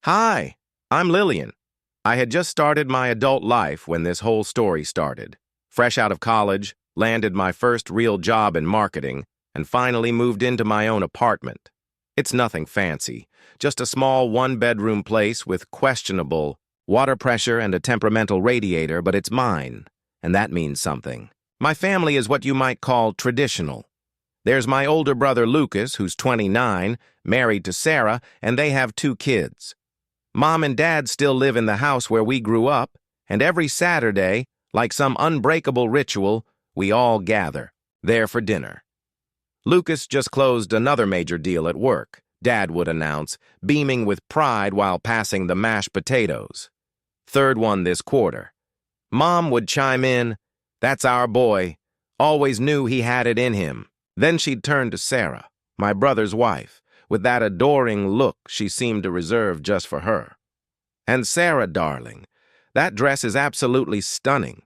Hi, I'm Lillian. I had just started my adult life when this whole story started. Fresh out of college, landed my first real job in marketing, and finally moved into my own apartment. It's nothing fancy, just a small one-bedroom place with questionable water pressure and a temperamental radiator, but it's mine, and that means something. My family is what you might call traditional. There's my older brother Lucas, who's 29, married to Sarah, and they have 2 kids. Mom and Dad still live in the house where we grew up, and every Saturday, like some unbreakable ritual, we all gather, there for dinner. Lucas just closed another major deal at work, Dad would announce, beaming with pride while passing the mashed potatoes. Third one this quarter. Mom would chime in, "That's our boy. Always knew he had it in him." Then she'd turn to Sarah, my brother's wife, with that adoring look she seemed to reserve just for her. "And Sarah, darling, that dress is absolutely stunning.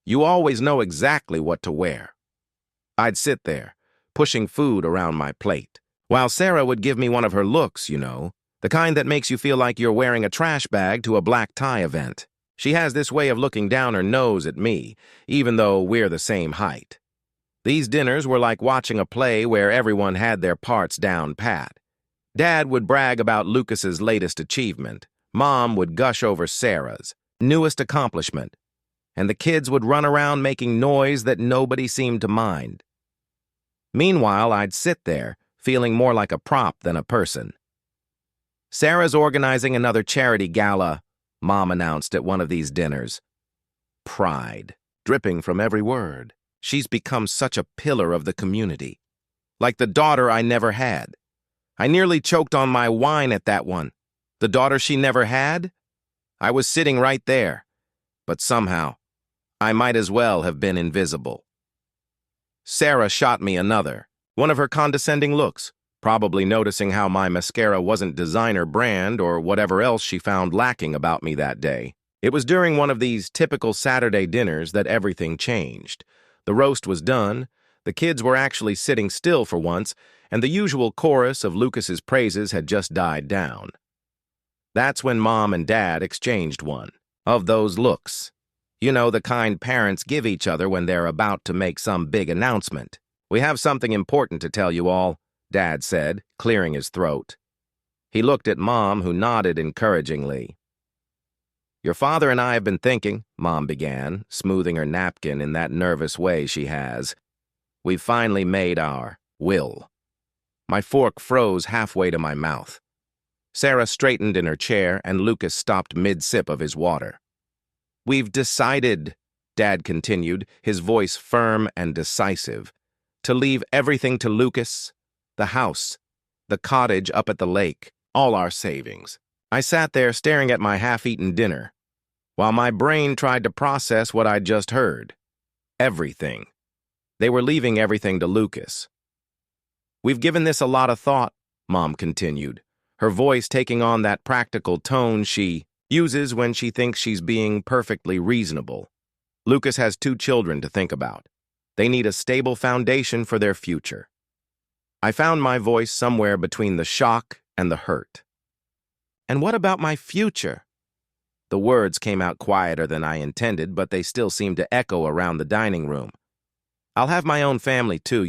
You always know exactly what to wear." I'd sit there, pushing food around my plate, while Sarah would give me one of her looks, the kind that makes you feel like you're wearing a trash bag to a black tie event. She has this way of looking down her nose at me, even though we're the same height. These dinners were like watching a play where everyone had their parts down pat. Dad would brag about Lucas's latest achievement. Mom would gush over Sarah's newest accomplishment. And the kids would run around making noise that nobody seemed to mind. Meanwhile, I'd sit there, feeling more like a prop than a person. "Sarah's organizing another charity gala," Mom announced at one of these dinners. Pride, dripping from every word. She's become such a pillar of the community. Like the daughter I never had. I nearly choked on my wine at that one. The daughter she never had? I was sitting right there. But somehow, I might as well have been invisible. Sarah shot me another, one of her condescending looks, probably noticing how my mascara wasn't designer brand or whatever else she found lacking about me that day. It was during one of these typical Saturday dinners that everything changed. The roast was done, the kids were actually sitting still for once, and the usual chorus of Lucas's praises had just died down. That's when Mom and Dad exchanged one of those looks. The kind parents give each other when they're about to make some big announcement. "We have something important to tell you all," Dad said, clearing his throat. He looked at Mom, who nodded encouragingly. "Your father and I have been thinking," Mom began, smoothing her napkin in that nervous way she has. "We've finally made our will." My fork froze halfway to my mouth. Sarah straightened in her chair, and Lucas stopped mid-sip of his water. "We've decided," Dad continued, his voice firm and decisive, "to leave everything to Lucas, the house, the cottage up at the lake, all our savings." I sat there staring at my half-eaten dinner, while my brain tried to process what I'd just heard. Everything. They were leaving everything to Lucas. "We've given this a lot of thought," Mom continued, her voice taking on that practical tone she uses when she thinks she's being perfectly reasonable. "Lucas has 2 children to think about. They need a stable foundation for their future." I found my voice somewhere between the shock and the hurt. "And what about my future?" The words came out quieter than I intended, but they still seemed to echo around the dining room. "I'll have my own family too,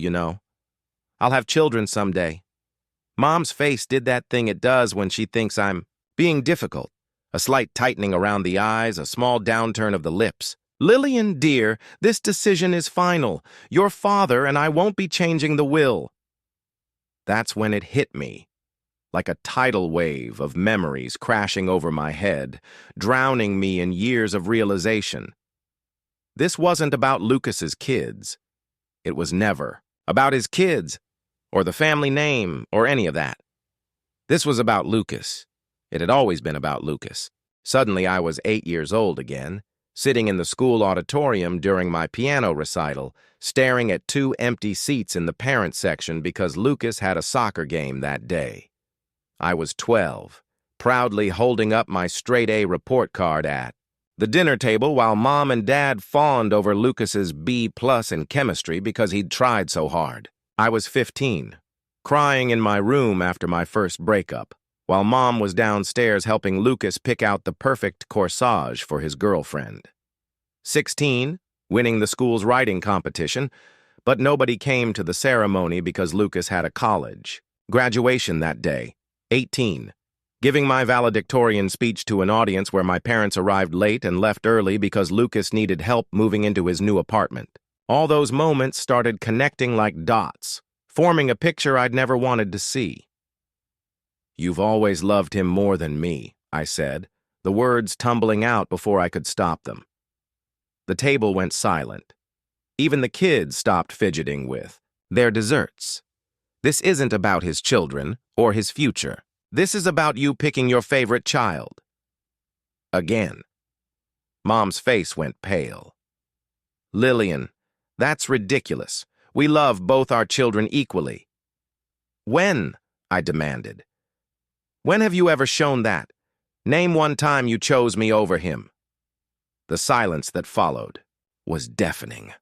I'll have children someday." Mom's face did that thing it does when she thinks I'm being difficult. A slight tightening around the eyes, a small downturn of the lips. "Lillian, dear, this decision is final. Your father and I won't be changing the will." That's when it hit me, like a tidal wave of memories crashing over my head, drowning me in years of realization. This wasn't about Lucas's kids. It was never about his kids, or the family name, or any of that. This was about Lucas. It had always been about Lucas. Suddenly I was 8 years old again, sitting in the school auditorium during my piano recital, staring at 2 empty seats in the parent section because Lucas had a soccer game that day. I was 12, proudly holding up my straight-A report card at the dinner table while Mom and Dad fawned over Lucas's B+ in chemistry because he'd tried so hard. I was 15, crying in my room after my first breakup. while Mom was downstairs helping Lucas pick out the perfect corsage for his girlfriend. 16, winning the school's writing competition, but nobody came to the ceremony because Lucas had a college. Graduation that day. 18, giving my valedictorian speech to an audience where my parents arrived late and left early because Lucas needed help moving into his new apartment. All those moments started connecting like dots, forming a picture I'd never wanted to see. "You've always loved him more than me," I said, the words tumbling out before I could stop them. The table went silent. Even the kids stopped fidgeting with their desserts. "This isn't about his children or his future. This is about you picking your favorite child." Again. Mom's face went pale. "Lillian, that's ridiculous. We love both our children equally." "When?" I demanded. "When have you ever shown that? Name one time you chose me over him." The silence that followed was deafening.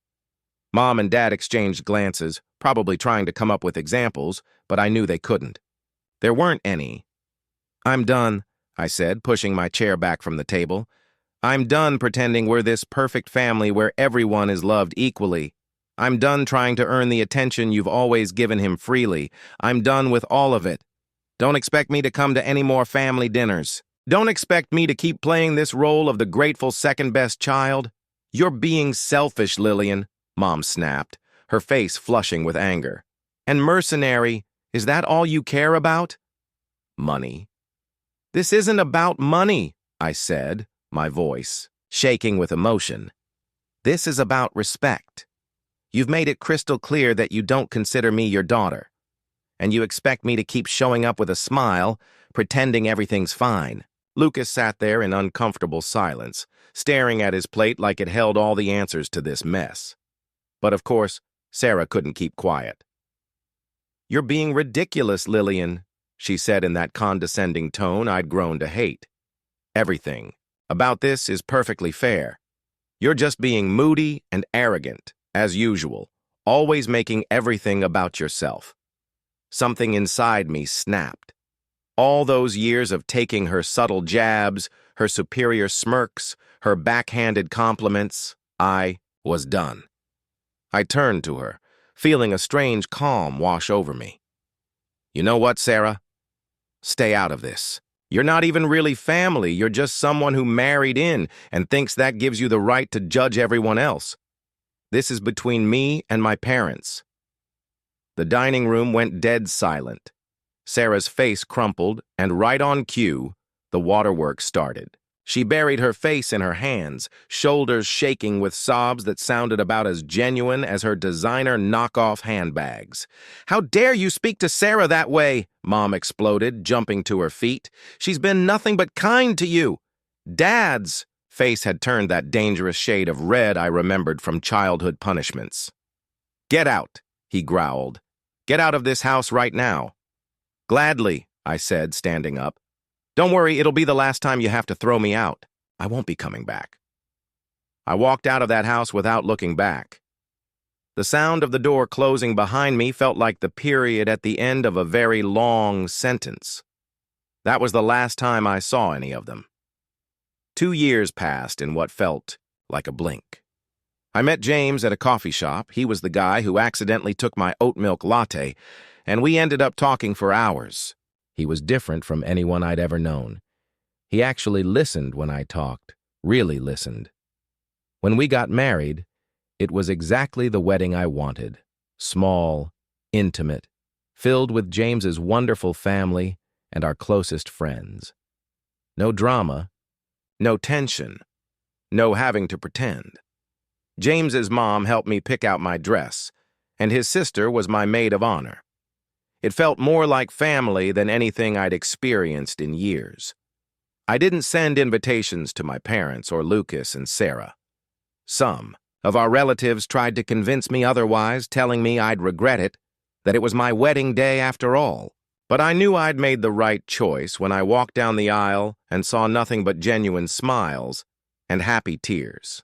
Mom and Dad exchanged glances, probably trying to come up with examples, but I knew they couldn't. There weren't any. "I'm done," I said, pushing my chair back from the table. "I'm done pretending we're this perfect family where everyone is loved equally. I'm done trying to earn the attention you've always given him freely. I'm done with all of it. Don't expect me to come to any more family dinners. Don't expect me to keep playing this role of the grateful second-best child. You're being selfish, Lillian," Mom snapped, her face flushing with anger. "And mercenary, is that all you care about?" "Money." "This isn't about money," I said, my voice shaking with emotion. "This is about respect. You've made it crystal clear that you don't consider me your daughter. And you expect me to keep showing up with a smile, pretending everything's fine." Lucas sat there in uncomfortable silence, staring at his plate like it held all the answers to this mess. But of course, Sarah couldn't keep quiet. "You're being ridiculous, Lillian," she said in that condescending tone I'd grown to hate. "Everything about this is perfectly fair. You're just being moody and arrogant, as usual, always making everything about yourself." Something inside me snapped. All those years of taking her subtle jabs, her superior smirks, her backhanded compliments, I was done. I turned to her, feeling a strange calm wash over me. "You know what, Sarah? Stay out of this. You're not even really family. You're just someone who married in and thinks that gives you the right to judge everyone else. This is between me and my parents." The dining room went dead silent. Sarah's face crumpled, and right on cue, the waterworks started. She buried her face in her hands, shoulders shaking with sobs that sounded about as genuine as her designer knockoff handbags. "How dare you speak to Sarah that way?" Mom exploded, jumping to her feet. "She's been nothing but kind to you." Dad's face had turned that dangerous shade of red I remembered from childhood punishments. "Get out," he growled. "Get out of this house right now." "Gladly," I said, standing up. "Don't worry, it'll be the last time you have to throw me out. I won't be coming back." I walked out of that house without looking back. The sound of the door closing behind me felt like the period at the end of a very long sentence. That was the last time I saw any of them. 2 years passed in what felt like a blink. I met James at a coffee shop. He was the guy who accidentally took my oat milk latte, and we ended up talking for hours. He was different from anyone I'd ever known. He actually listened when I talked, really listened. When we got married, it was exactly the wedding I wanted. Small, intimate, filled with James's wonderful family and our closest friends. No drama, no tension, no having to pretend. James's mom helped me pick out my dress, and his sister was my maid of honor. It felt more like family than anything I'd experienced in years. I didn't send invitations to my parents or Lucas and Sarah. Some of our relatives tried to convince me otherwise, telling me I'd regret it, that it was my wedding day after all. But I knew I'd made the right choice when I walked down the aisle and saw nothing but genuine smiles and happy tears.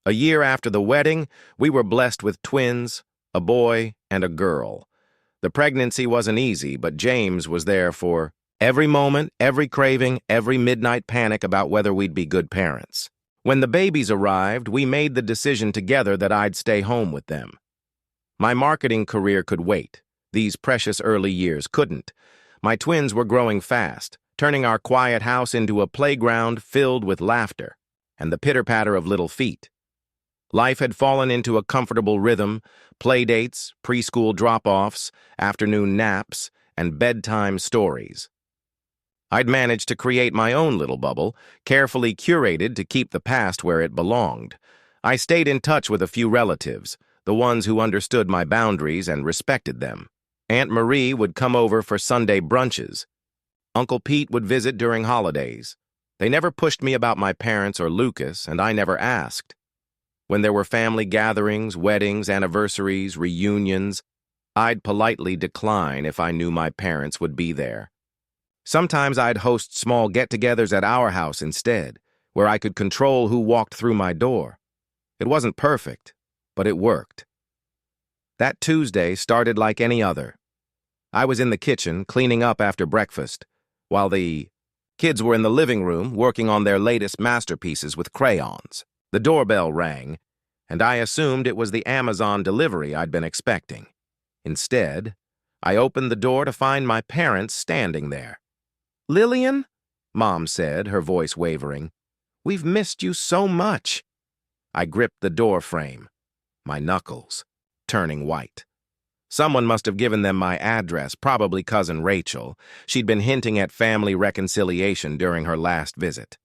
A year after the wedding, we were blessed with twins, a boy and a girl. The pregnancy wasn't easy, but James was there for Every moment, every craving, every midnight panic about whether we'd be good parents. When the babies arrived, we made the decision together that I'd stay home with them. My marketing career could wait. These precious early years couldn't. My twins were growing fast, turning our quiet house into a playground filled with laughter and the pitter-patter of little feet. Life had fallen into a comfortable rhythm: play dates, preschool drop-offs, afternoon naps, and bedtime stories. I'd managed to create my own little bubble, carefully curated to keep the past where it belonged. I stayed in touch with a few relatives, the ones who understood my boundaries and respected them. Aunt Marie would come over for Sunday brunches. Uncle Pete would visit during holidays. They never pushed me about my parents or Lucas, and I never asked. When there were family gatherings, weddings, anniversaries, reunions, I'd politely decline if I knew my parents would be there. Sometimes I'd host small get-togethers at our house instead, where I could control who walked through my door. It wasn't perfect, but it worked. That Tuesday started like any other. I was in the kitchen, cleaning up after breakfast, while the kids were in the living room working on their latest masterpieces with crayons. The doorbell rang, and I assumed it was the Amazon delivery I'd been expecting. Instead, I opened the door to find my parents standing there. "Lillian," Mom said, her voice wavering, "we've missed you so much." I gripped the door frame, my knuckles turning white. Someone must have given them my address, probably Cousin Rachel. She'd been hinting at family reconciliation during her last visit.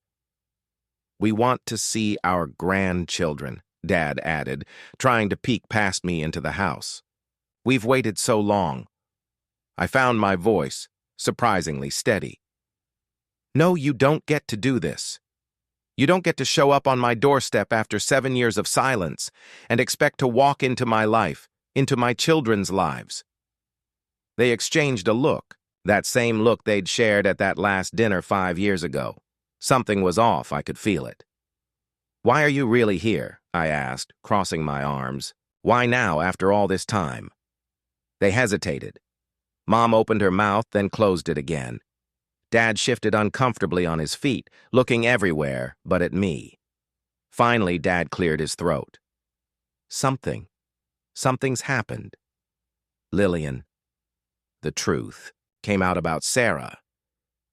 "We want to see our grandchildren," Dad added, trying to peek past me into the house. "We've waited so long." I found my voice surprisingly steady. "No, you don't get to do this. You don't get to show up on my doorstep after 7 years of silence and expect to walk into my life, into my children's lives." They exchanged a look, that same look they'd shared at that last dinner 5 years ago. Something was off, I could feel it. "Why are you really here?" I asked, crossing my arms. "Why now, after all this time?" They hesitated. Mom opened her mouth, then closed it again. Dad shifted uncomfortably on his feet, looking everywhere but at me. Finally, Dad cleared his throat. Something's happened. "Lillian, the truth came out about Sarah.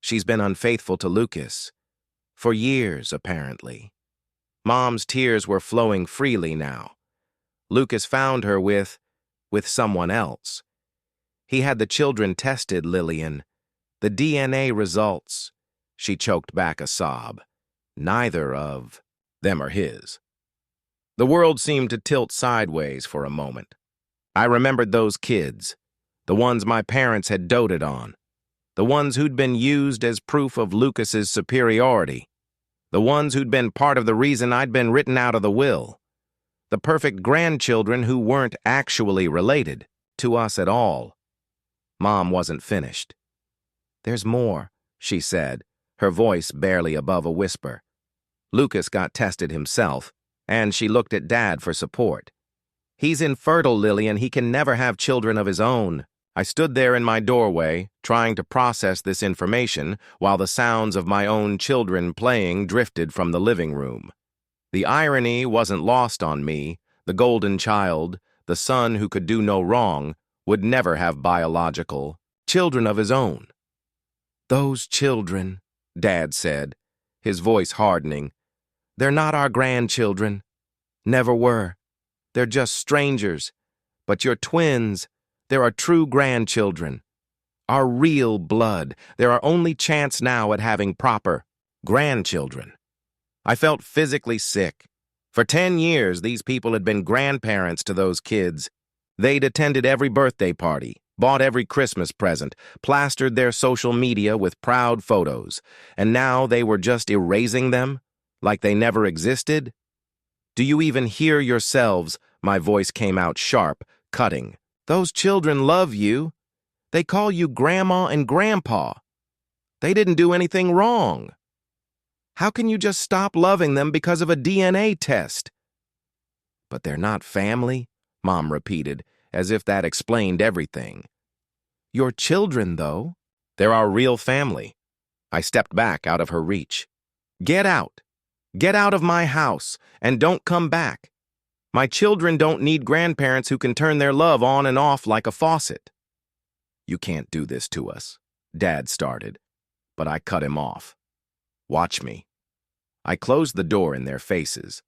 She's been unfaithful to Lucas. For years, apparently." Mom's tears were flowing freely now. "Lucas found her with someone else. He had the children tested, Lillian. The DNA results." She choked back a sob. "Neither of them are his." The world seemed to tilt sideways for a moment. I remembered those kids, the ones my parents had doted on, the ones who'd been used as proof of Lucas's superiority, the ones who'd been part of the reason I'd been written out of the will, the perfect grandchildren who weren't actually related to us at all. Mom wasn't finished. "There's more," she said, her voice barely above a whisper. "Lucas got tested himself, and she looked at Dad for support. He's infertile, Lillian. He can never have children of his own." I stood there in my doorway, trying to process this information, while the sounds of my own children playing drifted from the living room. The irony wasn't lost on me. The golden child, the son who could do no wrong, would never have biological children of his own. "Those children," Dad said, his voice hardening, "they're not our grandchildren. Never were. They're just strangers. But your twins, they're our true grandchildren. Our real blood. They're our only chance now at having proper grandchildren." I felt physically sick. For 10 years, these people had been grandparents to those kids. They'd attended every birthday party, bought every Christmas present, plastered their social media with proud photos, and now they were just erasing them, like they never existed? "Do you even hear yourselves?" My voice came out sharp, cutting. "Those children love you. They call you Grandma and Grandpa. They didn't do anything wrong. How can you just stop loving them because of a DNA test?" "But they're not family," Mom repeated, as if that explained everything. "Your children, though. They're our real family. I stepped back out of her reach. Get out. Get out of my house, and don't come back. My children don't need grandparents who can turn their love on and off like a faucet. You can't do this to us, Dad started, but I cut him off. Watch me. I closed the door in their faces,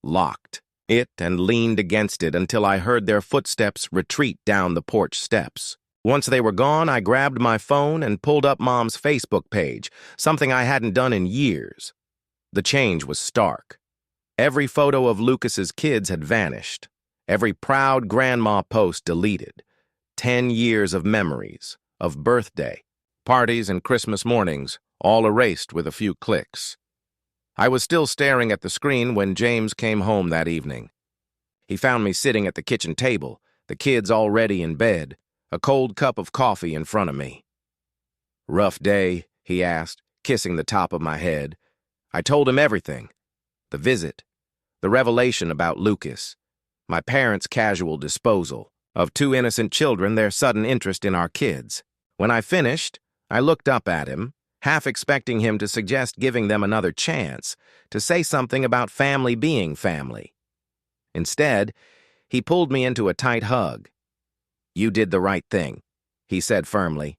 locked it, and leaned against it until I heard their footsteps retreat down the porch steps. Once they were gone, I grabbed my phone and pulled up Mom's Facebook page, something I hadn't done in years. The change was stark. Every photo of Lucas's kids had vanished. Every proud grandma post deleted. 10 years of memories, of birthday, parties, and Christmas mornings, all erased with a few clicks. I was still staring at the screen when James came home that evening. He found me sitting at the kitchen table, the kids already in bed, a cold cup of coffee in front of me. "Rough day?" he asked, kissing the top of my head. I told him everything. The visit, the revelation about Lucas, my parents' casual disposal of 2 innocent children, their sudden interest in our kids. When I finished, I looked up at him, half expecting him to suggest giving them another chance, to say something about family being family. Instead, he pulled me into a tight hug. "You did the right thing," he said firmly.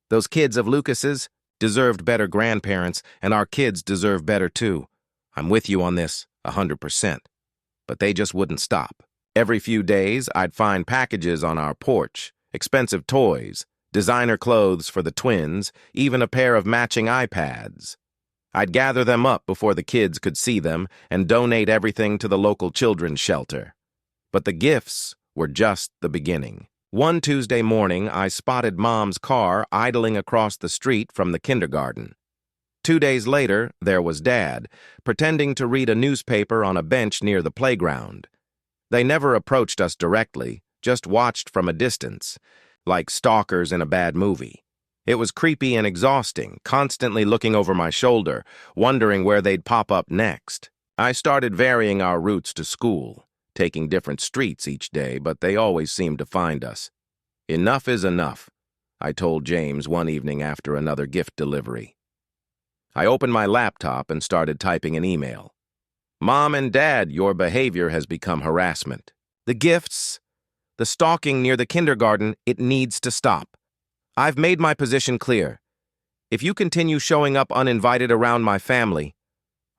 "Those kids of Lucas's deserved better grandparents, and our kids deserve better too. I'm with you on this, 100%. But they just wouldn't stop. Every few days, I'd find packages on our porch, expensive toys, designer clothes for the twins, even a pair of matching iPads. I'd gather them up before the kids could see them and donate everything to the local children's shelter. But the gifts were just the beginning. One Tuesday morning, I spotted Mom's car idling across the street from the kindergarten. 2 days later, there was Dad, pretending to read a newspaper on a bench near the playground. They never approached us directly, just watched from a distance, like stalkers in a bad movie. It was creepy and exhausting, constantly looking over my shoulder, wondering where they'd pop up next. I started varying our routes to school, taking different streets each day, but they always seemed to find us. "Enough is enough," I told James one evening after another gift delivery. I opened my laptop and started typing an email. "Mom and Dad, your behavior has become harassment. The gifts, the stalking near the kindergarten, it needs to stop. I've made my position clear. If you continue showing up uninvited around my family,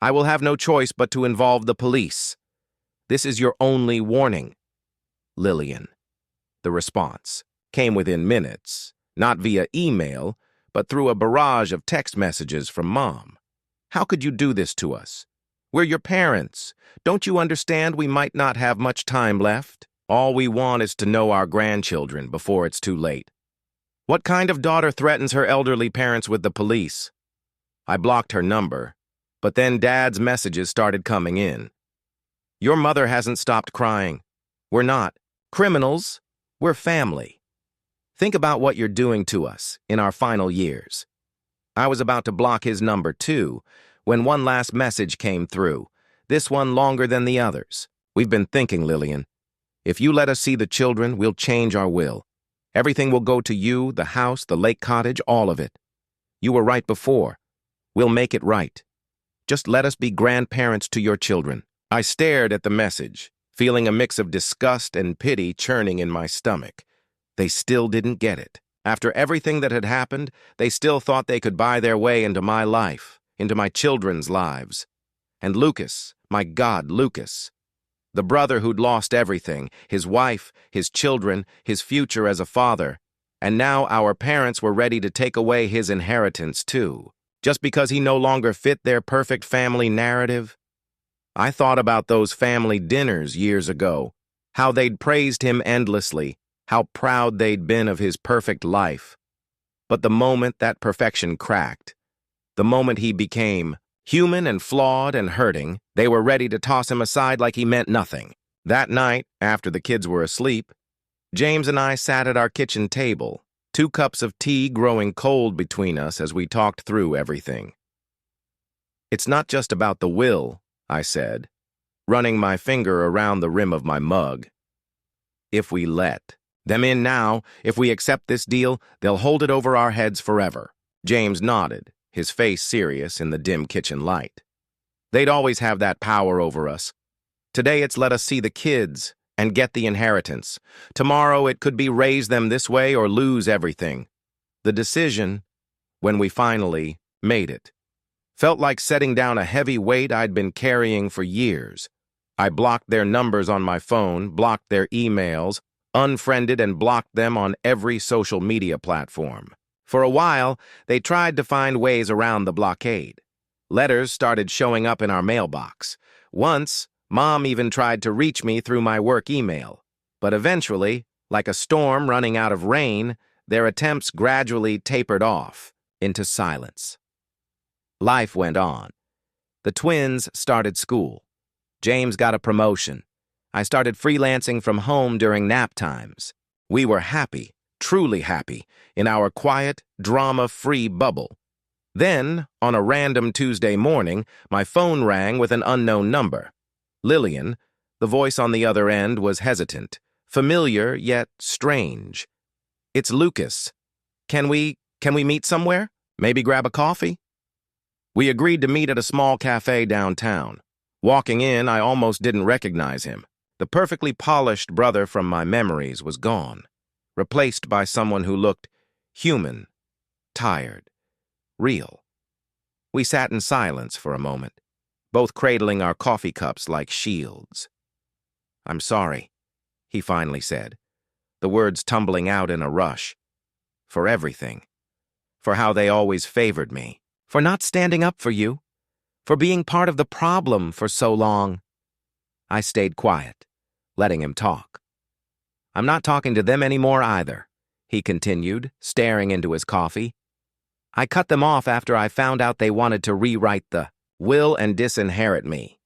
I will have no choice but to involve the police. This is your only warning. Lillian." The response came within minutes, not via email, but through a barrage of text messages from Mom. "How could you do this to us? We're your parents. Don't you understand we might not have much time left? All we want is to know our grandchildren before it's too late. What kind of daughter threatens her elderly parents with the police?" I blocked her number, but then Dad's messages started coming in. "Your mother hasn't stopped crying. We're not criminals. We're family. Think about what you're doing to us in our final years." I was about to block his number too, when one last message came through, this one longer than the others. "We've been thinking, Lillian. If you let us see the children, we'll change our will. Everything will go to you, the house, the lake cottage, all of it. You were right before. We'll make it right. Just let us be grandparents to your children." I stared at the message, feeling a mix of disgust and pity churning in my stomach. They still didn't get it. After everything that had happened, they still thought they could buy their way into my life, into my children's lives. And Lucas, my God, Lucas. The brother who'd lost everything, his wife, his children, his future as a father. And now our parents were ready to take away his inheritance too, just because he no longer fit their perfect family narrative. I thought about those family dinners years ago, how they'd praised him endlessly, how proud they'd been of his perfect life. But the moment that perfection cracked, the moment he became human and flawed and hurting, they were ready to toss him aside like he meant nothing. That night, after the kids were asleep, James and I sat at our kitchen table, 2 cups of tea growing cold between us as we talked through everything. "It's not just about the will," I said, running my finger around the rim of my mug. "If we let." Them in now. If we accept this deal, they'll hold it over our heads forever. James nodded, his face serious in the dim kitchen light. They'd always have that power over us. Today it's let us see the kids and get the inheritance. Tomorrow it could be raise them this way or lose everything. The decision, when we finally made it, felt like setting down a heavy weight I'd been carrying for years. I blocked their numbers on my phone, blocked their emails, unfriended and blocked them on every social media platform. For a while, they tried to find ways around the blockade. Letters started showing up in our mailbox. Once, Mom even tried to reach me through my work email. But eventually, like a storm running out of rain, their attempts gradually tapered off into silence. Life went on. The twins started school. James got a promotion. I started freelancing from home during nap times. We were happy, truly happy, in our quiet, drama-free bubble. Then, on a random Tuesday morning, my phone rang with an unknown number. Lillian, the voice on the other end, was hesitant, familiar yet strange. "It's Lucas. Can we meet somewhere? Maybe grab a coffee?" We agreed to meet at a small cafe downtown. Walking in, I almost didn't recognize him. The perfectly polished brother from my memories was gone, replaced by someone who looked human, tired, real. We sat in silence for a moment, both cradling our coffee cups like shields. "I'm sorry," he finally said, the words tumbling out in a rush. "For everything. For how they always favored me. For not standing up for you. For being part of the problem for so long." I stayed quiet, letting him talk. "I'm not talking to them anymore either," he continued, staring into his coffee. "I cut them off after I found out they wanted to rewrite the will and disinherit me.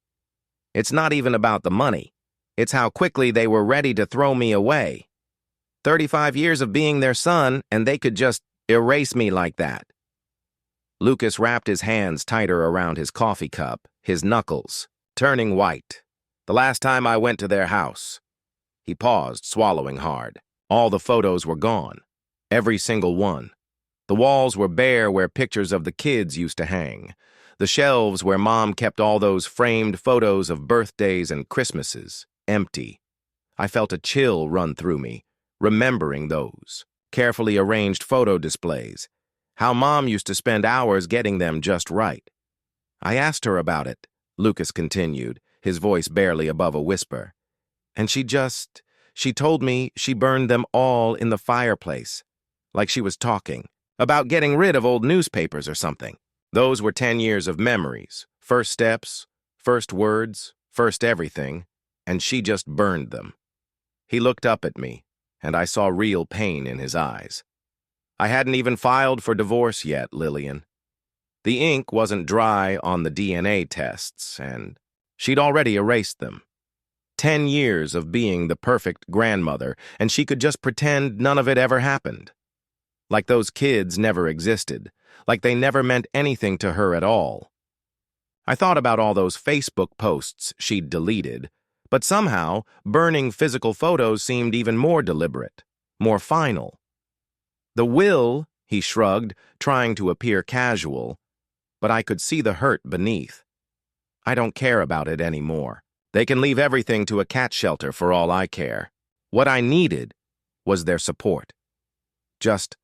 It's not even about the money. It's how quickly they were ready to throw me away. 35 years of being their son, and they could just erase me like that." Lucas wrapped his hands tighter around his coffee cup, his knuckles turning white. "The last time I went to their house." He paused, swallowing hard. All the photos were gone. Every single one. The walls were bare where pictures of the kids used to hang. The shelves where Mom kept all those framed photos of birthdays and Christmases, empty. I felt a chill run through me, remembering those carefully arranged photo displays. How Mom used to spend hours getting them just right. "I asked her about it," Lucas continued, his voice barely above a whisper. "And she told me she burned them all in the fireplace, like she was talking about getting rid of old newspapers or something. Those were 10 years of memories, first steps, first words, first everything, and she just burned them." He looked up at me, and I saw real pain in his eyes. "I hadn't even filed for divorce yet, Lillian. The ink wasn't dry on the DNA tests, and she'd already erased them. 10 years of being the perfect grandmother, and she could just pretend none of it ever happened. Like those kids never existed, like they never meant anything to her at all. I thought about all those Facebook posts she'd deleted, but somehow burning physical photos seemed even more deliberate, more final. The will," he shrugged, trying to appear casual, but I could see the hurt beneath. "I don't care about it anymore. They can leave everything to a cat shelter for all I care. What I needed was their support. Just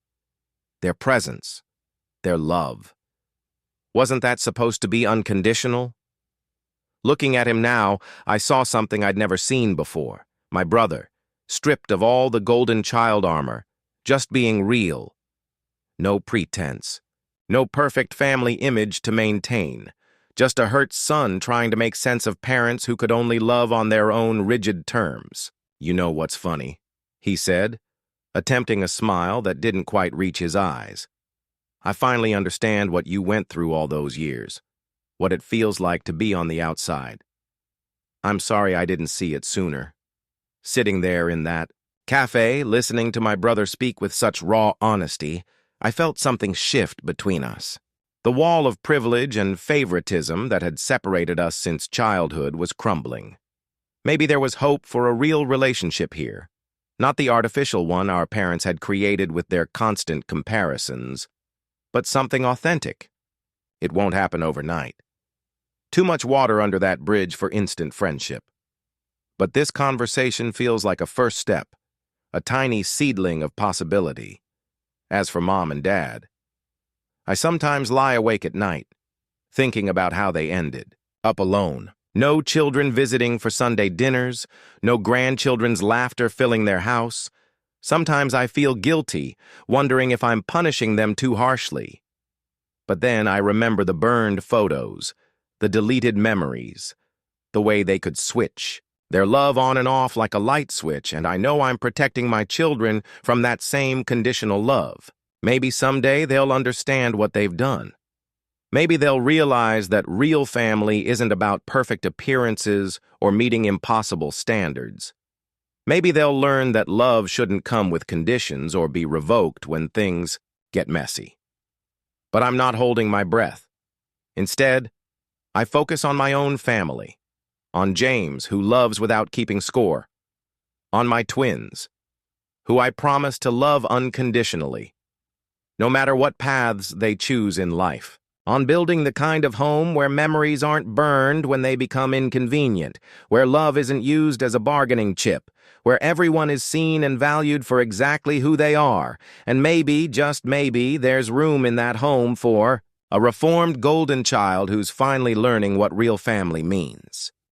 their presence, their love. Wasn't that supposed to be unconditional?" Looking at him now, I saw something I'd never seen before. My brother, stripped of all the golden child armor, just being real. No pretense. No perfect family image to maintain. Just a hurt son trying to make sense of parents who could only love on their own rigid terms. "You know what's funny?" he said, attempting a smile that didn't quite reach his eyes. "I finally understand what you went through all those years, what it feels like to be on the outside. I'm sorry I didn't see it sooner." Sitting there in that cafe, listening to my brother speak with such raw honesty, I felt something shift between us. The wall of privilege and favoritism that had separated us since childhood was crumbling. Maybe there was hope for a real relationship here. Not the artificial one our parents had created with their constant comparisons, but something authentic. It won't happen overnight. Too much water under that bridge for instant friendship. But this conversation feels like a first step, a tiny seedling of possibility. As for Mom and Dad, I sometimes lie awake at night, thinking about how they ended, up alone. No children visiting for Sunday dinners, no grandchildren's laughter filling their house. Sometimes I feel guilty, wondering if I'm punishing them too harshly. But then I remember the burned photos, the deleted memories, the way they could switch, their love on and off like a light switch, and I know I'm protecting my children from that same conditional love. Maybe someday they'll understand what they've done. Maybe they'll realize that real family isn't about perfect appearances or meeting impossible standards. Maybe they'll learn that love shouldn't come with conditions or be revoked when things get messy. But I'm not holding my breath. Instead, I focus on my own family, on James, who loves without keeping score, on my twins, who I promise to love unconditionally, no matter what paths they choose in life. On building the kind of home where memories aren't burned when they become inconvenient, where love isn't used as a bargaining chip, where everyone is seen and valued for exactly who they are, and maybe, just maybe, there's room in that home for a reformed golden child who's finally learning what real family means.